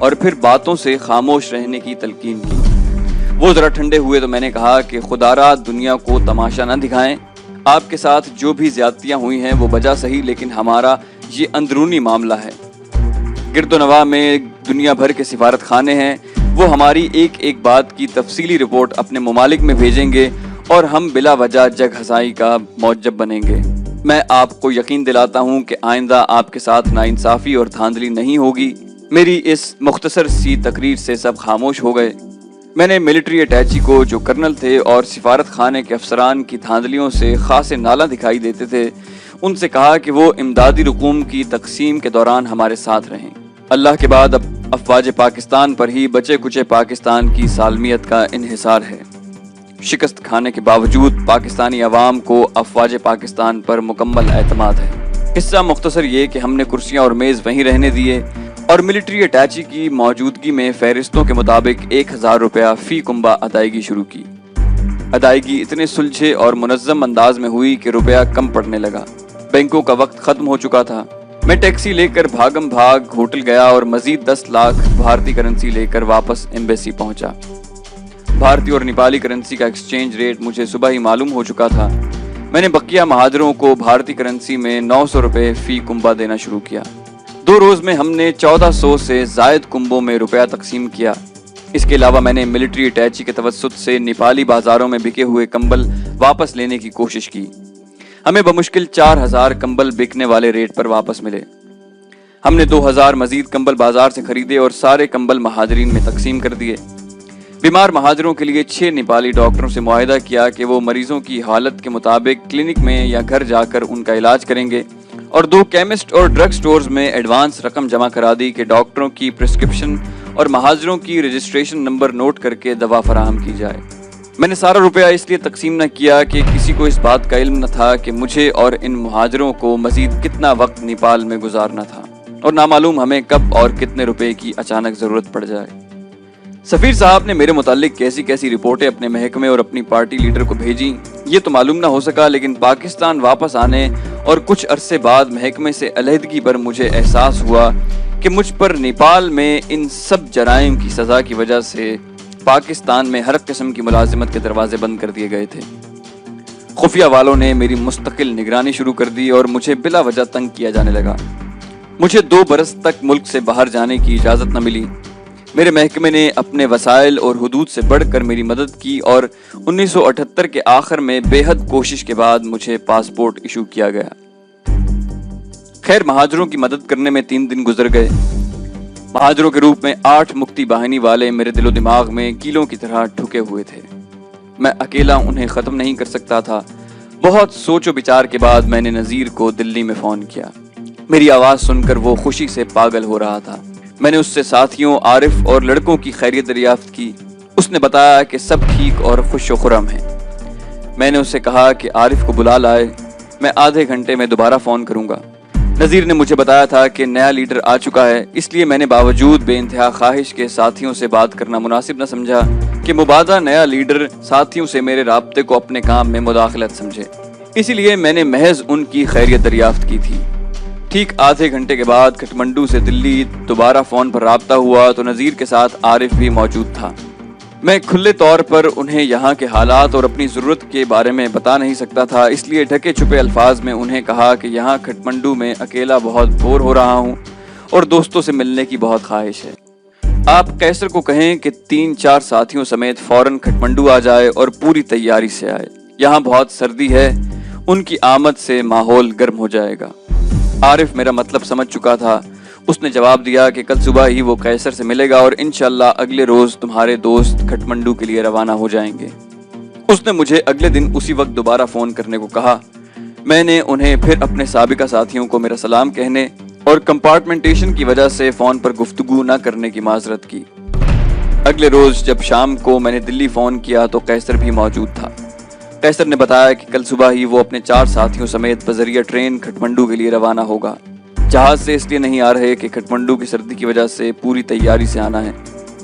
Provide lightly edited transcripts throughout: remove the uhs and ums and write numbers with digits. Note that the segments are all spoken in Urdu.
اور پھر باتوں سے خاموش رہنے کی تلقین کی۔ وہ ذرا ٹھنڈے ہوئے تو میں نے کہا کہ خدا را دنیا کو تماشا نہ دکھائیں، آپ کے ساتھ جو بھی زیادتیاں ہوئی ہیں وہ بجا صحیح، لیکن ہمارا یہ اندرونی معاملہ ہے۔ گرد و نواح میں دنیا بھر کے سفارت خانے ہیں، وہ ہماری ایک ایک بات کی تفصیلی رپورٹ اپنے ممالک میں بھیجیں گے اور ہم بلا وجہ جگ ہنسائی کا موجب بنیں گے۔ میں آپ کو یقین دلاتا ہوں کہ آئندہ آپ کے ساتھ ناانصافی اور دھاندلی نہیں ہوگی۔ میری اس مختصر سی تقریر سے سب خاموش ہو گئے۔ میں نے ملٹری اٹیچی کو، جو کرنل تھے اور سفارت خانے کے افسران کی دھاندلیوں سے خاصے نالاں دکھائی دیتے تھے، ان سے کہا کہ وہ امدادی رقوم کی تقسیم کے دوران ہمارے ساتھ رہیں۔ اللہ کے بعد اب افواج پاکستان پر ہی بچے کچے پاکستان کی سالمیت کا انحصار ہے۔ شکست کھانے کے باوجود پاکستانی عوام کو افواج پاکستان پر مکمل اعتماد ہے۔ قصہ مختصر یہ کہ ہم نے کرسیاں اور میز وہیں رہنے دیے اور ملٹری اٹیچی کی موجودگی میں فہرستوں کے مطابق 1000 روپیہ فی کنبہ ادائیگی شروع کی۔ ادائیگی اتنے سلجھے اور منظم انداز میں ہوئی کہ روپیہ کم پڑنے لگا۔ بینکوں کا وقت ختم ہو چکا تھا۔ میں ٹیکسی لے کر بھاگم بھاگ ہوٹل گیا اور مزید 10 لاکھ بھارتی کرنسی لے کر واپس ایمبیسی پہنچا۔ بھارتی اور نیپالی کرنسی کا ایکسچینج ریٹ مجھے صبح ہی معلوم ہو چکا تھا۔ میں نے بقیہ مہاجروں کو بھارتی کرنسی میں 900 روپے فی کنبہ دینا شروع کیا۔ 2 روز میں ہم نے 1400 سے زائد کنبوں میں روپیہ تقسیم کیا۔ اس کے علاوہ میں نے ملٹری اٹیچی کے توسط سے نیپالی بازاروں میں بکے ہوئے کمبل واپس لینے کی کوشش کی۔ ہمیں بمشکل 4000 کمبل بکنے والے ریٹ پر واپس ملے۔ ہم نے 2000 مزید کمبل بازار سے خریدے اور سارے کمبل مہاجرین میں تقسیم کر دیے۔ بیمار مہاجروں کے لیے 6 نیپالی ڈاکٹروں سے معاہدہ کیا کہ وہ مریضوں کی حالت کے مطابق کلینک میں یا گھر جا کر ان کا علاج کریں گے، اور 2 کیمسٹ اور ڈرگ سٹورز میں ایڈوانس رقم جمع کرا دی کہ ڈاکٹروں کی پرسکرپشن اور مہاجروں کی رجسٹریشن نمبر نوٹ کر کے دوا فراہم کی جائے۔ میں نے سارا روپیہ اس لیے تقسیم نہ کیا کہ کسی کو اس بات کا علم نہ تھا کہ مجھے اور ان مہاجروں کو مزید کتنا وقت نیپال میں گزارنا تھا، اور نامعلوم ہمیں کب اور کتنے روپے کی اچانک ضرورت پڑ جائے۔ سفیر صاحب نے میرے متعلق کیسی کیسی رپورٹیں اپنے محکمے اور اپنی پارٹی لیڈر کو بھیجیں یہ تو معلوم نہ ہو سکا، لیکن پاکستان واپس آنے اور کچھ عرصے بعد محکمے سے علیحدگی پر مجھے احساس ہوا کہ مجھ پر نیپال میں ان سب جرائم کی سزا کی وجہ سے پاکستان میں ہر قسم کی ملازمت کے دروازے بند کر دیے گئے تھے۔ خفیہ والوں نے میری مستقل نگرانی شروع کر دی اور مجھے بلا وجہ تنگ کیا جانے لگا۔ مجھے 2 برس تک ملک سے باہر جانے کی اجازت نہ ملی۔ میرے محکمے نے اپنے وسائل اور حدود سے بڑھ کر میری مدد کی اور 1978 کے آخر میں بے حد کوشش کے بعد مجھے پاسپورٹ ایشو کیا گیا۔ خیر، مہاجروں کی مدد کرنے میں 3 دن گزر گئے۔ مہاجروں کے روپ میں 8 مکتی باہنی والے میرے دل و دماغ میں کیلوں کی طرح ٹھکے ہوئے تھے۔ میں اکیلا انہیں ختم نہیں کر سکتا تھا۔ بہت سوچ و بچار کے بعد میں نے نذیر کو دلی میں فون کیا۔ میری آواز سن کر وہ خوشی سے پاگل ہو رہا تھا۔ میں نے اس سے ساتھیوں، عارف اور لڑکوں کی خیریت دریافت کی۔ اس نے بتایا کہ سب ٹھیک اور خوش و خرم ہیں۔ میں نے اس سے کہا کہ عارف کو بلا لائے، میں آدھے گھنٹے میں دوبارہ فون کروں گا۔ نذیر نے مجھے بتایا تھا کہ نیا لیڈر آ چکا ہے، اس لیے میں نے باوجود بے انتہا خواہش کے ساتھیوں سے بات کرنا مناسب نہ سمجھا کہ مبادہ نیا لیڈر ساتھیوں سے میرے رابطے کو اپنے کام میں مداخلت سمجھے۔ اسی لیے میں نے محض ان کی خیریت دریافت کی تھی۔ ٹھیک آدھے گھنٹے کے بعد کھٹمنڈو سے دلی دوبارہ فون پر رابطہ ہوا تو نذیر کے ساتھ عارف بھی موجود تھا۔ میں کھلے طور پر انہیں یہاں کے حالات اور اپنی ضرورت کے بارے میں بتا نہیں سکتا تھا، اس لیے ڈھکے چھپے الفاظ میں انہیں کہا کہ یہاں کھٹمنڈو میں اکیلا بہت بور ہو رہا ہوں اور دوستوں سے ملنے کی بہت خواہش ہے۔ آپ قیصر کو کہیں کہ 3-4 ساتھیوں سمیت فوراً کھٹمنڈو آ جائے اور پوری تیاری سے آئے۔ یہاں بہت سردی ہے، ان کی آمد سے ماحول گرم ہو جائے گا۔ عارف میرا مطلب سمجھ چکا تھا۔ اس نے جواب دیا کہ کل صبح ہی وہ قیصر سے ملے گا اور انشاءاللہ اگلے روز تمہارے دوست کھٹمنڈو کے لیے روانہ ہو جائیں گے۔ اس نے مجھے اگلے دن اسی وقت دوبارہ فون کرنے کو کہا۔ میں نے انہیں پھر اپنے سابقہ ساتھیوں کو میرا سلام کہنے اور کمپارٹمنٹیشن کی وجہ سے فون پر گفتگو نہ کرنے کی معذرت کی۔ اگلے روز جب شام کو میں نے دلی فون کیا تو قیصر بھی موجود تھا۔ قیصر نے بتایا کہ کل صبح ہی وہ اپنے 4 ساتھیوں سمیت بذریعہ ٹرین کھٹمنڈو کے لیے روانہ ہوگا۔ جہاز سے اس لیے نہیں آ رہے کہ کھٹمنڈو کی سردی کی وجہ سے پوری تیاری سے آنا ہے۔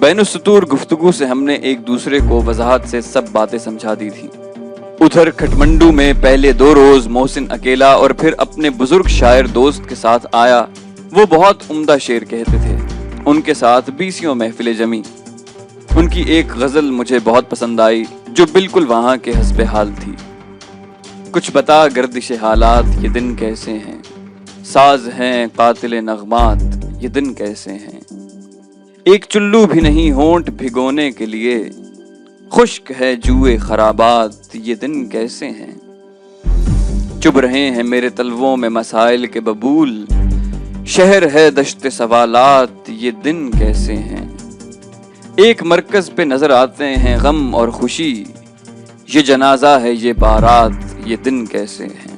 بین السطور گفتگو سے ہم نے ایک دوسرے کو وضاحت سے سب باتیں سمجھا دی تھی۔ ادھر کھٹمنڈو میں پہلے 2 روز محسن اکیلا اور پھر اپنے بزرگ شاعر دوست کے ساتھ آیا۔ وہ بہت عمدہ شعر کہتے تھے۔ ان کے ساتھ 20 محفلیں جمی۔ ان کی ایک غزل مجھے بہت پسند آئی جو بالکل وہاں کے حسب حال تھی۔ کچھ بتا گردش حالات یہ دن کیسے ہیں، ساز ہیں قاتل نغمات یہ دن کیسے ہیں، ایک چلو بھی نہیں ہونٹ بھگونے کے لیے، خشک ہے جوئے خرابات یہ دن کیسے ہیں، چب رہے ہیں میرے تلووں میں مسائل کے ببول، شہر ہے دشت سوالات یہ دن کیسے ہیں، ایک مرکز پہ نظر آتے ہیں غم اور خوشی، یہ جنازہ ہے یہ بارات یہ دن کیسے ہیں،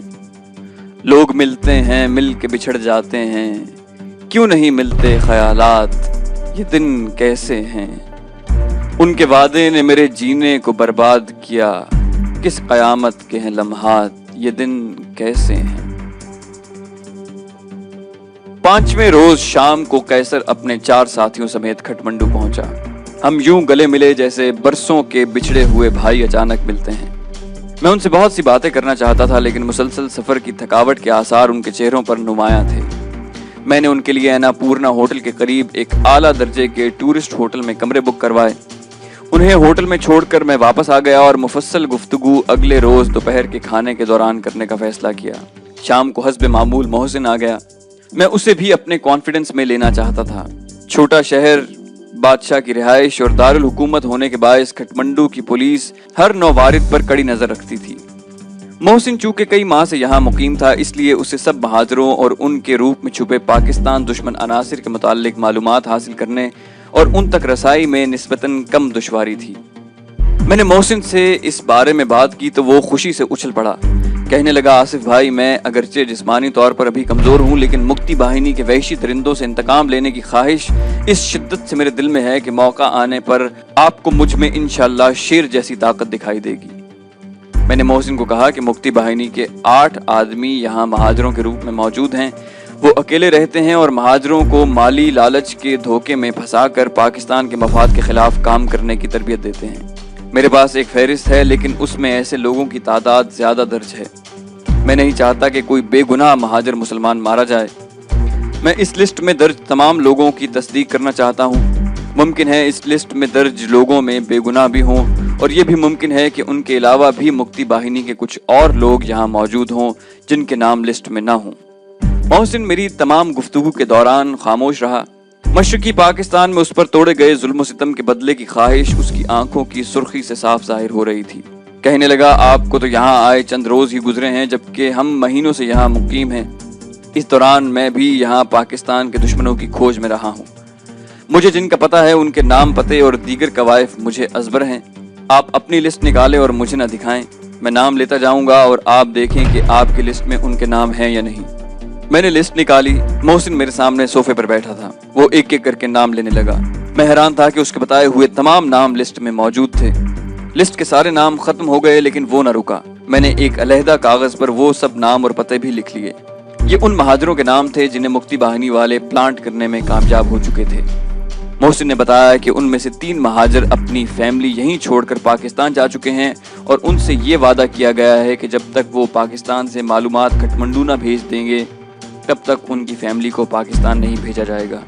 لوگ ملتے ہیں مل کے بچھڑ جاتے ہیں، کیوں نہیں ملتے خیالات یہ دن کیسے ہیں، ان کے وعدے نے میرے جینے کو برباد کیا، کس قیامت کے ہیں لمحات یہ دن کیسے ہیں۔ 5ویں روز شام کو قیصر اپنے 4 ساتھیوں سمیت کھٹمنڈو پہنچا۔ ہم یوں گلے ملے جیسے برسوں کے بچھڑے ہوئے بھائی اچانک ملتے ہیں۔ میں ان سے بہت سی باتیں کرنا چاہتا تھا لیکن مسلسل سفر کی تھکاوٹ کے آثار ان کے چہروں پر نمایاں تھے۔ میں نے ان کے لیے اناپورنا ہوٹل کے قریب ایک اعلیٰ درجے کے ٹورسٹ ہوٹل میں کمرے بک کروائے۔ انہیں ہوٹل میں چھوڑ کر میں واپس آ گیا اور مفصل گفتگو اگلے روز دوپہر کے کھانے کے دوران کرنے کا فیصلہ کیا۔ شام کو حسب معمول محسن آ گیا۔ میں اسے بھی اپنے کانفیڈنس میں لینا چاہتا تھا۔ چھوٹا شہر، بادشاہ کی رہائش اور دارالحکومت ہونے کے باعث کھٹمنڈو کی پولیس ہر نو وارد پر کڑی نظر رکھتی تھی۔ محسن چونکہ کئی ماہ سے یہاں مقیم تھا اس لیے اسے سب مہاجروں اور ان کے روپ میں چھپے پاکستان دشمن عناصر کے متعلق معلومات حاصل کرنے اور ان تک رسائی میں نسبتاً کم دشواری تھی۔ میں نے محسن سے اس بارے میں بات کی تو وہ خوشی سے اچھل پڑا۔ کہنے لگا، آصف بھائی، میں اگرچہ جسمانی طور پر ابھی کمزور ہوں لیکن مکتی باہنی کے وحشی درندوں سے انتقام لینے کی خواہش اس شدت سے میرے دل میں ہے کہ موقع آنے پر آپ کو مجھ میں انشاءاللہ شیر جیسی طاقت دکھائی دے گی۔ میں نے محسن کو کہا کہ مکتی باہنی کے 8 آدمی یہاں مہاجروں کے روپ میں موجود ہیں۔ وہ اکیلے رہتے ہیں اور مہاجروں کو مالی لالچ کے دھوکے میں پھنسا کر پاکستان کے مفاد کے خلاف کام کرنے کی تربیت دیتے ہیں۔ میرے پاس ایک فہرست ہے لیکن اس میں ایسے لوگوں کی تعداد زیادہ درج ہے۔ میں نہیں چاہتا کہ کوئی بے گناہ مہاجر مسلمان مارا جائے۔ میں اس لسٹ میں درج تمام لوگوں کی تصدیق کرنا چاہتا ہوں۔ ممکن ہے اس لسٹ میں درج لوگوں میں بے گناہ بھی ہوں اور یہ بھی ممکن ہے کہ ان کے علاوہ بھی مکتی باہنی کے کچھ اور لوگ یہاں موجود ہوں جن کے نام لسٹ میں نہ ہوں۔ محسن میری تمام گفتگو کے دوران خاموش رہا۔ مشرقی پاکستان میں اس پر توڑے گئے ظلم و ستم کے بدلے کی خواہش اس کی آنکھوں کی سرخی سے صاف ظاہر ہو رہی تھی۔ کہنے لگا، آپ کو تو یہاں آئے چند روز ہی گزرے ہیں جبکہ ہم مہینوں سے یہاں مقیم ہیں۔ اس دوران میں بھی یہاں پاکستان کے دشمنوں کی کھوج میں رہا ہوں۔ مجھے جن کا پتہ ہے ان کے نام پتے اور دیگر قوائف مجھے ازبر ہیں۔ آپ اپنی لسٹ نکالیں اور مجھے نہ دکھائیں۔ میں نام لیتا جاؤں گا اور آپ دیکھیں کہ آپ کی لسٹ میں ان کے نام ہیں یا نہیں۔ میں نے لسٹ نکالی۔ محسن میرے سامنے صوفے پر بیٹھا تھا۔ وہ ایک ایک کر کے نام لینے لگا۔ میں حیران تھا کہ اس کے بتائے ہوئے تمام نام لسٹ میں موجود تھے۔ لسٹ کے سارے نام ختم ہو گئے لیکن وہ نہ رکا۔ میں نے ایک علیحدہ کاغذ پر وہ سب نام اور پتے بھی لکھ لیے۔ یہ ان مہاجروں کے نام تھے جنہیں مکتی باہنی والے پلانٹ کرنے میں کامیاب ہو چکے تھے۔ محسن نے بتایا کہ ان میں سے 3 مہاجر اپنی فیملی یہیں چھوڑ کر پاکستان جا چکے ہیں اور ان سے یہ وعدہ کیا گیا ہے کہ جب تک وہ پاکستان سے معلومات کھٹمنڈو نہ بھیج دیں گے تب تک ان کی فیملی کو پاکستان نہیں بھیجا جائے گا۔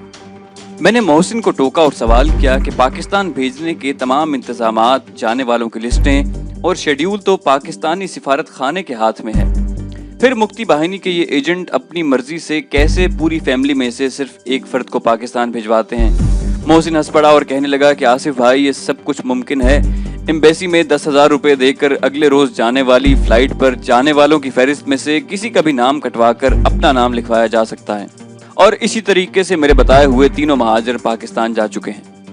میں نے محسن کو ٹوکا اور سوال کیا کہ پاکستان بھیجنے کے تمام انتظامات، جانے والوں کی لسٹیں اور شیڈیول تو پاکستانی سفارت خانے کے ہاتھ میں ہے، پھر مکتی باہنی کے یہ ایجنٹ اپنی مرضی سے کیسے پوری فیملی میں سے صرف ایک فرد کو پاکستان بھیجواتے ہیں؟ محسن ہنس پڑا اور کہنے لگا کہ آصف بھائی، یہ سب کچھ ممکن ہے۔ ایمبیسی میں 10,000 روپے دے کر اگلے روز جانے والی فلائٹ پر جانے والوں کی فہرست میں سے کسی کا بھی نام کٹوا کر اپنا نام لکھوایا جا سکتا ہے، اور اسی طریقے سے میرے بتائے ہوئے 3 مہاجر پاکستان جا چکے ہیں۔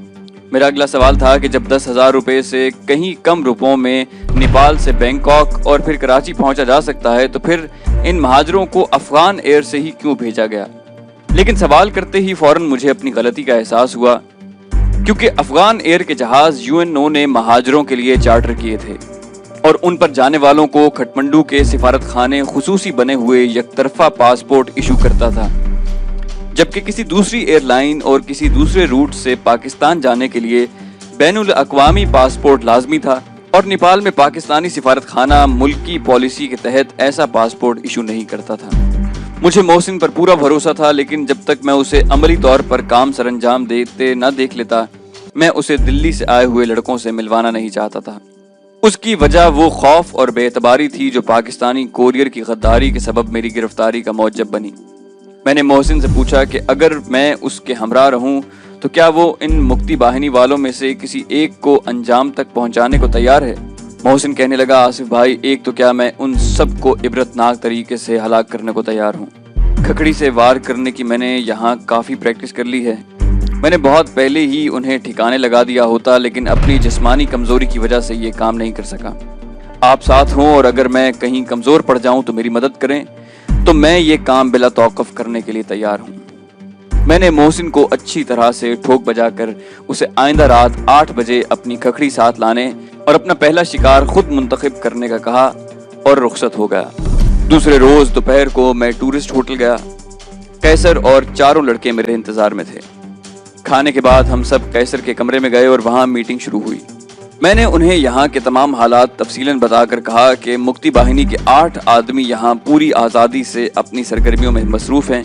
میرا اگلا سوال تھا کہ جب 10,000 روپے سے کہیں کم روپوں میں نیپال سے بینکاک اور پھر کراچی پہنچا جا سکتا ہے تو پھر ان مہاجروں کو افغان ایئر سے ہی کیوں بھیجا گیا؟ لیکن سوال کرتے ہی فوراً مجھے اپنی غلطی کا احساس ہوا، کیونکہ افغان ایئر کے جہاز UNO نے مہاجروں کے لیے چارٹر کیے تھے اور ان پر جانے والوں کو کھٹمنڈو کے سفارت خانے خصوصی بنے ہوئے یک طرفہ پاسپورٹ ایشو کرتا تھا، جبکہ کسی دوسری ایئر لائن اور کسی دوسرے روٹ سے پاکستان جانے کے لیے بین الاقوامی پاسپورٹ لازمی تھا، اور نیپال میں پاکستانی سفارت خانہ ملکی پالیسی کے تحت ایسا پاسپورٹ ایشو نہیں کرتا تھا۔ مجھے محسن پر پورا بھروسہ تھا، لیکن جب تک میں اسے عملی طور پر کام سر انجام دیتے نہ دیکھ لیتا، میں اسے دلی سے آئے ہوئے لڑکوں سے ملوانا نہیں چاہتا تھا۔ اس کی وجہ وہ خوف اور بے اعتباری تھی جو پاکستانی کوریئر کی غداری کے سبب میری گرفتاری کا موجب بنی۔ میں نے محسن سے پوچھا کہ اگر میں اس کے ہمراہ رہوں تو کیا وہ ان مکتی باہنی والوں میں سے کسی ایک کو انجام تک پہنچانے کو تیار ہے؟ محسن کہنے لگا، آصف بھائی، ایک تو کیا میں ان سب کو عبرتناک طریقے سے ہلاک کرنے کو تیار ہوں۔ کھکڑی سے وار کرنے کی میں نے یہاں کافی پریکٹس کر لی ہے۔ میں نے بہت پہلے ہی انہیں ٹھکانے لگا دیا ہوتا، لیکن اپنی جسمانی کمزوری کی وجہ سے یہ کام نہیں کر سکا۔ آپ ساتھ ہوں اور اگر میں کہیں کمزور پڑ جاؤں تو میری مدد کریں، تو میں یہ کام بلا توقف کرنے کے لیے تیار ہوں۔ میں نے محسن کو اچھی طرح سے ٹھوک بجا کر اسے آئندہ رات 8 بجے اپنی کھکڑی ساتھ لانے اور اپنا پہلا شکار خود منتخب کرنے کا کہا اور رخصت ہو گیا۔ دوسرے روز دوپہر کو میں ٹورسٹ ہوٹل گیا۔ قیصر اور چاروں لڑکے میرے انتظار میں تھے۔ کھانے کے بعد ہم سب قیصر کے کمرے میں گئے اور وہاں میٹنگ شروع ہوئی۔ میں نے انہیں یہاں کے تمام حالات تفصیلاً بتا کر کہا کہ مکتی باہنی کے 8 آدمی یہاں پوری آزادی سے اپنی سرگرمیوں میں مصروف ہیں،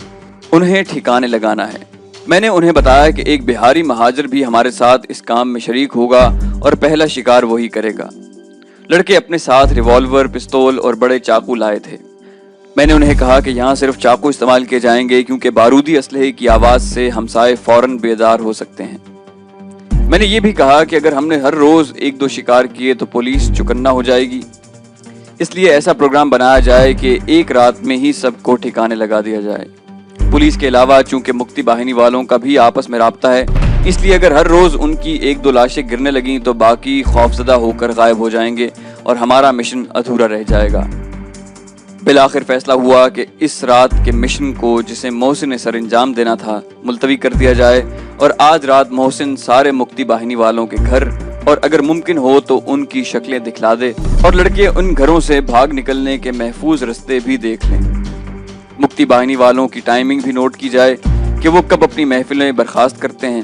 انہیں ٹھکانے لگانا ہے۔ میں نے انہیں بتایا کہ ایک بہاری مہاجر بھی ہمارے ساتھ اس کام میں شریک ہوگا اور پہلا شکار وہی کرے گا۔ لڑکے اپنے ساتھ ریوالور، پستول اور بڑے چاقو لائے تھے۔ میں نے انہیں کہا کہ یہاں صرف چاقو استعمال کیے جائیں گے کیونکہ بارودی اسلحے کی آواز سے ہمسائے فوراً بیدار ہو سکتے ہیں۔ میں نے یہ بھی کہا کہ اگر ہم نے ہر روز 1-2 شکار کیے تو پولیس چکنا ہو جائے گی، اس لیے ایسا پروگرام بنایا جائے کہ ایک رات میں ہی سب کو ٹھکانے لگا دیا جائے۔ پولیس کے علاوہ چونکہ مکتی باہنی والوں کا بھی آپس میں رابطہ ہے، اس لیے اگر ہر روز ان کی 1-2 لاشیں گرنے لگیں تو باقی خوفزدہ ہو کر غائب ہو جائیں گے اور ہمارا مشن ادھورا رہ جائے گا۔ بالآخر فیصلہ ہوا کہ اس رات کے مشن کو، جسے محسن نے سر انجام دینا تھا، ملتوی کر دیا جائے اور آج رات محسن سارے مکتی باہنی والوں کے گھر اور اگر ممکن ہو تو ان کی شکلیں دکھلا دے اور لڑکے ان گھروں سے بھاگ نکلنے کے محفوظ رستے بھی دیکھ لیں۔ مکتی باہنی والوں کی ٹائمنگ بھی نوٹ کی جائے کہ وہ کب اپنی محفلیں برخاست کرتے ہیں۔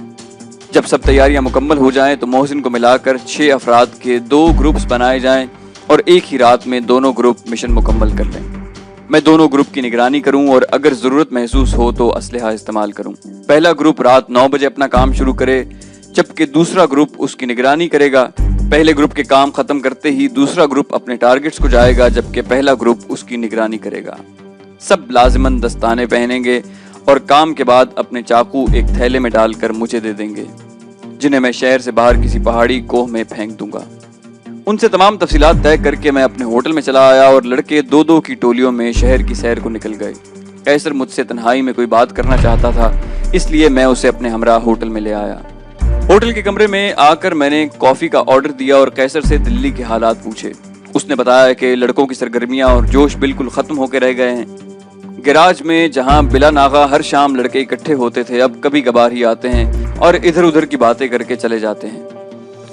جب سب تیاریاں مکمل ہو جائیں تو محسن کو ملا کر 6 افراد کے 2 گروپس بنائے جائیں اور ایک ہی رات میں دونوں گروپ مشن مکمل کر لیں۔ میں دونوں گروپ کی نگرانی کروں اور اگر ضرورت محسوس ہو تو اسلحہ استعمال کروں۔ پہلا گروپ رات 9 بجے اپنا کام شروع کرے جبکہ دوسرا گروپ اس کی نگرانی کرے گا۔ پہلے گروپ کے کام ختم کرتے ہی دوسرا گروپ اپنے ٹارگٹس کو جائے گا جبکہ پہلا گروپ اس کی نگرانی کرے گا۔ سب لازماً دستانے پہنیں گے اور کام کے بعد اپنے چاقو ایک تھیلے میں ڈال کر مجھے دے دیں گے، جنہیں میں شہر سے باہر کسی پہاڑی کوہ میں پھینک دوں گا۔ ان سے تمام تفصیلات طے کر کے میں اپنے ہوٹل میں چلا آیا اور لڑکے 2-2 کی ٹولیوں میں شہر کی سیر کو نکل گئے۔ قیصر مجھ سے تنہائی میں کوئی بات کرنا چاہتا تھا، اس لیے میں اسے اپنے ہمراہ ہوٹل میں لے آیا۔ ہوٹل کے کمرے میں آ کر میں نے کافی کا آرڈر دیا اور قیصر سے دلی کے حالات پوچھے۔ اس نے بتایا کہ لڑکوں کی سرگرمیاں اور جوش بالکل ختم ہو کے رہ گئے ہیں۔ گیراج میں جہاں بلا ناغہ ہر شام لڑکے اکٹھے ہوتے تھے، اب کبھی کبھار ہی آتے ہیں اور ادھر ادھر کی باتیں کر کے چلے جاتے ہیں۔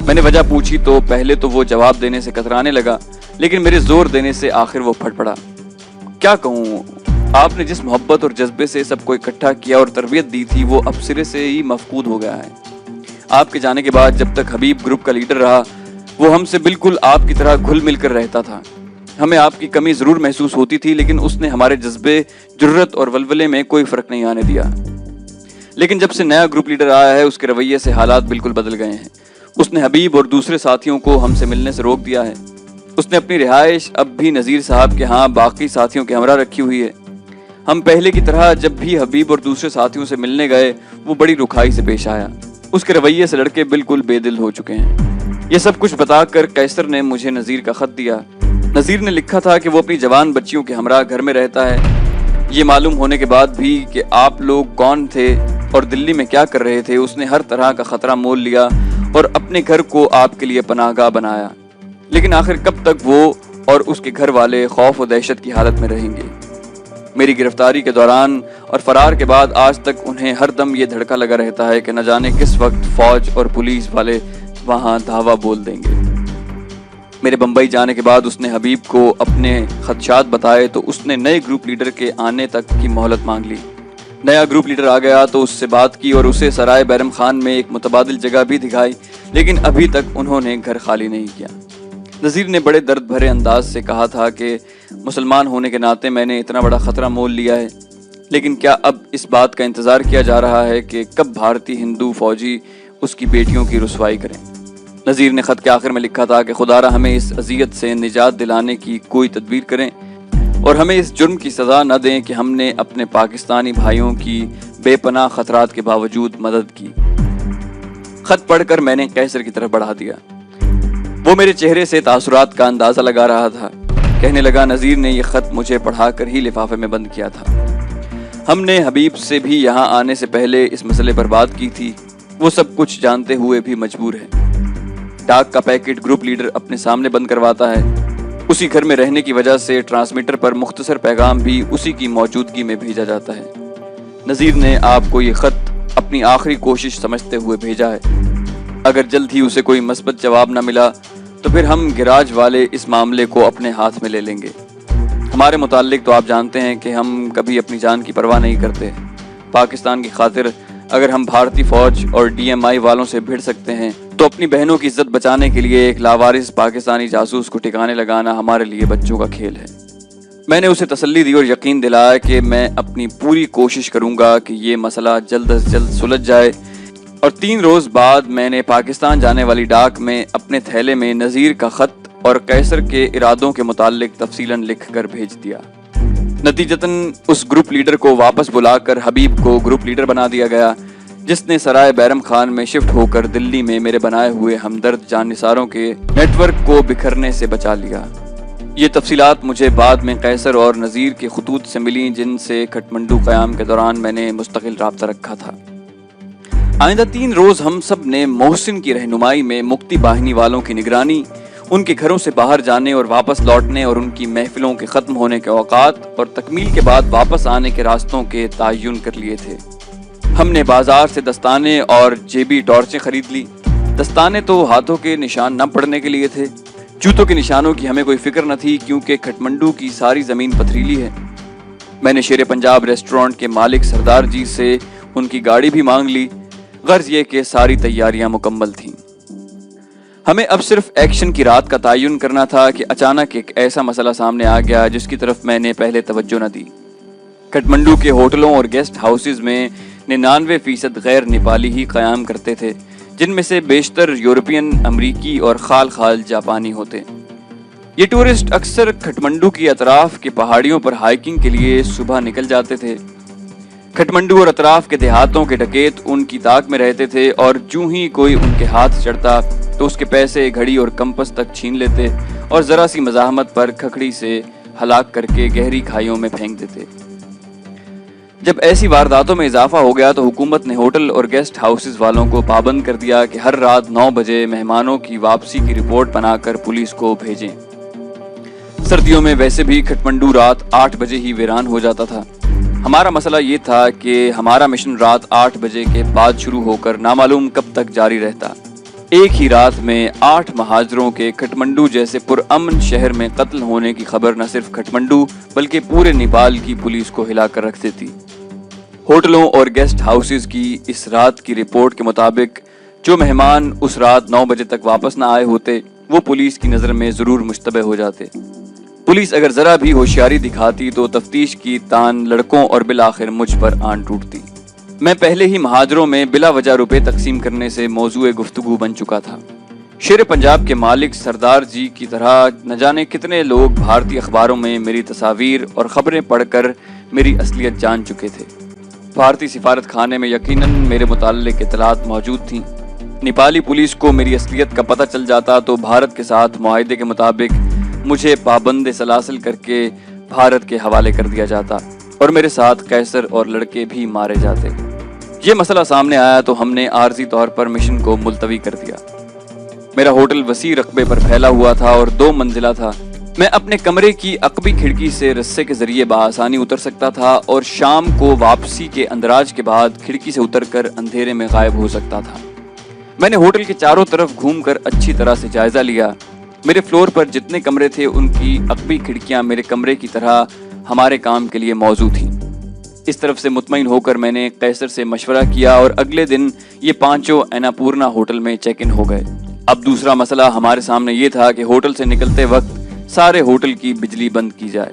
میں نے وجہ پوچھی تو پہلے تو وہ جواب دینے سے کترانے لگا، لیکن میرے زور دینے سے آخر وہ پھٹ پڑا۔ کیا کہوں، آپ نے جس محبت اور جذبے سے سب کو اکٹھا کیا اور تربیت دی تھی وہ اب سرے سے ہی مفقود ہو گیا ہے۔ آپ کے جانے کے بعد جب تک حبیب گروپ کا لیڈر رہا، وہ ہم سے بالکل آپ کی طرح گھل مل کر رہتا تھا۔ ہمیں آپ کی کمی ضرور محسوس ہوتی تھی، لیکن اس نے ہمارے جذبے، جرت اور ولولے میں کوئی فرق نہیں آنے دیا۔ لیکن جب سے نیا گروپ لیڈر آیا ہے، اس کے رویے سے حالات بالکل بدل گئے ہیں۔ اس نے حبیب اور دوسرے ساتھیوں کو ہم سے ملنے سے روک دیا ہے۔ اس نے اپنی رہائش اب بھی نذیر صاحب کے ہاں باقی ساتھیوں کے ہمراہ رکھی ہوئی ہے۔ ہم پہلے کی طرح جب بھی حبیب اور دوسرے ساتھیوں سے ملنے گئے، وہ بڑی رکھائی سے پیش آیا۔ اس کے رویے سے لڑکے بالکل بے دل ہو چکے ہیں۔ یہ سب کچھ بتا کر قیصر نے مجھے نذیر کا خط دیا۔ نذیر نے لکھا تھا کہ وہ اپنی جوان بچیوں کے ہمراہ گھر میں رہتا ہے۔ یہ معلوم ہونے کے بعد بھی کہ آپ لوگ کون تھے اور دلی میں کیا کر رہے تھے، اس نے ہر طرح کا خطرہ مول لیا اور اپنے گھر کو آپ کے لیے پناہ گاہ بنایا۔ لیکن آخر کب تک وہ اور اس کے گھر والے خوف و دہشت کی حالت میں رہیں گے؟ میری گرفتاری کے دوران اور فرار کے بعد آج تک انہیں ہر دم یہ دھڑکا لگا رہتا ہے کہ نہ جانے کس وقت فوج اور پولیس والے وہاں دھاوا بول دیں گے۔ میرے بمبئی جانے کے بعد اس نے حبیب کو اپنے خدشات بتائے تو اس نے نئے گروپ لیڈر کے آنے تک کی مہلت مانگ لی۔ نیا گروپ لیڈر آ گیا تو اس سے بات کی اور اسے سرائے بیرم خان میں ایک متبادل جگہ بھی دکھائی، لیکن ابھی تک انہوں نے گھر خالی نہیں کیا۔ نذیر نے بڑے درد بھرے انداز سے کہا تھا کہ مسلمان ہونے کے ناطے میں نے اتنا بڑا خطرہ مول لیا ہے لیکن کیا اب اس بات کا انتظار کیا جا رہا ہے کہ کب بھارتی ہندو فوجی اس کی بیٹیوں کی رسوائی کریں؟ نذیر نے خط کے آخر میں لکھا تھا کہ خدارا ہمیں اس اذیت سے نجات دلانے کی کوئی تدبیر کریں اور ہمیں اس جرم کی سزا نہ دیں کہ ہم نے اپنے پاکستانی بھائیوں کی بے پناہ خطرات کے باوجود مدد کی۔ خط پڑھ کر میں نے قیصر کی طرف بڑھا دیا۔ وہ میرے چہرے سے تاثرات کا اندازہ لگا رہا تھا۔ کہنے لگا، نذیر نے یہ خط مجھے پڑھا کر ہی لفافے میں بند کیا تھا۔ ہم نے حبیب سے بھی یہاں آنے سے پہلے اس مسئلے پر بات کی تھی۔ وہ سب کچھ جانتے ہوئے بھی مجبور ہے۔ ڈاک کا پیکٹ گروپ لیڈر اپنے سامنے بند کرواتا ہے۔ اسی گھر میں رہنے کی وجہ سے ٹرانسمیٹر پر مختصر پیغام بھی اسی کی موجودگی میں بھیجا جاتا ہے۔ نذیر نے آپ کو یہ خط اپنی آخری کوشش سمجھتے ہوئے بھیجا ہے۔ اگر جلد ہی اسے کوئی مثبت جواب نہ ملا تو پھر ہم گراج والے اس معاملے کو اپنے ہاتھ میں لے لیں گے۔ ہمارے متعلق تو آپ جانتے ہیں کہ ہم کبھی اپنی جان کی پرواہ نہیں کرتے۔ پاکستان کی خاطر اگر ہم بھارتی فوج اور ڈی ایم آئی والوں سے بھیڑ سکتے ہیں تو اپنی بہنوں کی عزت بچانے کے لیے ایک لاوارث پاکستانی جاسوس کو ٹھکانے لگانا ہمارے لیے بچوں کا کھیل ہے۔ میں نے اسے تسلی دی اور یقین دلایا کہ میں اپنی پوری کوشش کروں گا کہ یہ مسئلہ جلد از جلد سلجھ جائے، اور 3 روز بعد میں نے پاکستان جانے والی ڈاک میں اپنے تھیلے میں نذیر کا خط اور قیصر کے ارادوں کے متعلق تفصیلاً لکھ کر بھیج دیا۔ نتیجتاً اس گروپ لیڈر کو واپس بلا کر حبیب کو گروپ لیڈر بنا دیا گیا، جس نے سرائے بیرم خان میں شفٹ ہو کر دلی میں میرے بنائے ہوئے ہمدرد جان نثاروں کے نیٹ ورک کو بکھرنے سے بچا لیا۔ یہ تفصیلات مجھے بعد میں قیصر اور نذیر کے خطوط سے ملیں، جن سے کھٹمنڈو قیام کے دوران میں نے مستقل رابطہ رکھا تھا۔ آئندہ 3 روز ہم سب نے محسن کی رہنمائی میں مکتی باہنی والوں کی نگرانی، ان کے گھروں سے باہر جانے اور واپس لوٹنے اور ان کی محفلوں کے ختم ہونے کے اوقات اور تکمیل کے بعد واپس آنے کے راستوں کے تعین کر لیے تھے۔ ہم نے بازار سے دستانے اور جیبی ٹارچیں خرید لی۔ دستانے تو ہاتھوں کے نشان نہ پڑنے کے لیے تھے۔ جوتوں کے نشانوں کی ہمیں کوئی فکر نہ تھی، کیونکہ کھٹمنڈو کی ساری زمین پتھریلی ہے۔ میں نے شیر پنجاب ریسٹورانٹ کے مالک سردار جی سے ان کی گاڑی بھی مانگ لی۔ غرض یہ کہ ساری تیاریاں مکمل تھیں۔ ہمیں اب صرف ایکشن کی رات کا تعین کرنا تھا کہ اچانک ایک ایسا مسئلہ سامنے آ گیا جس کی طرف میں نے پہلے توجہ نہ دی۔ کھٹمنڈو کے ہوٹلوں اور گیسٹ ہاؤسز میں 99% غیر نیپالی ہی قیام کرتے تھے، جن میں سے بیشتر یورپین، امریکی اور خال خال جاپانی ہوتے۔ یہ ٹورسٹ اکثر کھٹمنڈو کی اطراف کے پہاڑیوں پر ہائیکنگ کے لیے صبح نکل جاتے تھے۔ کھٹمنڈو اور اطراف کے دیہاتوں کے ڈکیت ان کی تاک میں رہتے تھے، اور جوں ہی کوئی ان کے ہاتھ چڑھتا تو اس کے پیسے، گھڑی اور کمپس تک چھین لیتے اور ذرا سی مزاحمت پر کھکھڑی سے ہلاک کر کے گہری کھائیوں میں پھینک دیتے۔ جب ایسی وارداتوں میں اضافہ ہو گیا تو حکومت نے ہوٹل اور گیسٹ ہاؤسز والوں کو پابند کر دیا کہ ہر رات 9 بجے مہمانوں کی واپسی کی رپورٹ بنا کر پولیس کو بھیجیں۔ سردیوں میں ویسے بھی کھٹمنڈو رات 8 بجے ہی ویران ہو جاتا تھا۔ ہمارا مسئلہ یہ تھا کہ ہمارا مشن رات 8 بجے کے بعد شروع ہو کر نامعلوم کب تک جاری رہتا۔ ایک ہی رات میں 8 مہاجروں کے کھٹمنڈو جیسے پرامن شہر میں قتل ہونے کی خبر نہ صرف کھٹمنڈو بلکہ پورے نیپال کی پولیس کو ہلا کر رکھ دیتی۔ ہوٹلوں اور گیسٹ ہاؤسز کی اس رات کی رپورٹ کے مطابق جو مہمان اس رات 9 بجے تک واپس نہ آئے ہوتے وہ پولیس کی نظر میں ضرور مشتبہ ہو جاتے۔ پولیس اگر ذرا بھی ہوشیاری دکھاتی تو تفتیش کی تان لڑکوں اور بالآخر مجھ پر آن ٹوٹتی۔ میں پہلے ہی مہاجروں میں بلا وجہ روپے تقسیم کرنے سے موضوع گفتگو بن چکا تھا۔ شیر پنجاب کے مالک سردار جی کی طرح نہ جانے کتنے لوگ بھارتی اخباروں میں میری تصاویر اور خبریں پڑھ کر میری اصلیت جان چکے تھے۔ بھارتی سفارت خانے میں یقیناً میرے متعلق اطلاعات موجود تھیں۔ نیپالی پولیس کو میری اصلیت کا پتہ چل جاتا تو بھارت کے ساتھ معاہدے کے مطابق مجھے پابند سلاسل کر کے بھارت کے حوالے کر دیا جاتا اور میرے ساتھ قیصر اور لڑکے بھی مارے جاتے۔ یہ مسئلہ سامنے آیا تو ہم نے عارضی طور پر مشن کو ملتوی کر دیا۔ میرا ہوٹل وسیع رقبے پر پھیلا ہوا تھا اور 2 منزلہ تھا۔ میں اپنے کمرے کی عقبی کھڑکی سے رسے کے ذریعے بآسانی اتر سکتا تھا اور شام کو واپسی کے اندراج کے بعد کھڑکی سے اتر کر اندھیرے میں غائب ہو سکتا تھا۔ میں نے ہوٹل کے چاروں طرف گھوم کر اچھی طرح سے جائزہ لیا۔ میرے فلور پر جتنے کمرے تھے ان کی عقبی کھڑکیاں میرے کمرے کی طرح ہمارے کام کے لیے موزوں تھیں۔ اس طرف سے مطمئن ہو کر میں نے قیصر سے مشورہ کیا اور اگلے دن یہ 5 اناپورنا ہوٹل میں چیک ان ہو گئے۔ اب دوسرا مسئلہ ہمارے سامنے یہ تھا کہ ہوٹل سے نکلتے وقت سارے ہوٹل کی بجلی بند کی جائے۔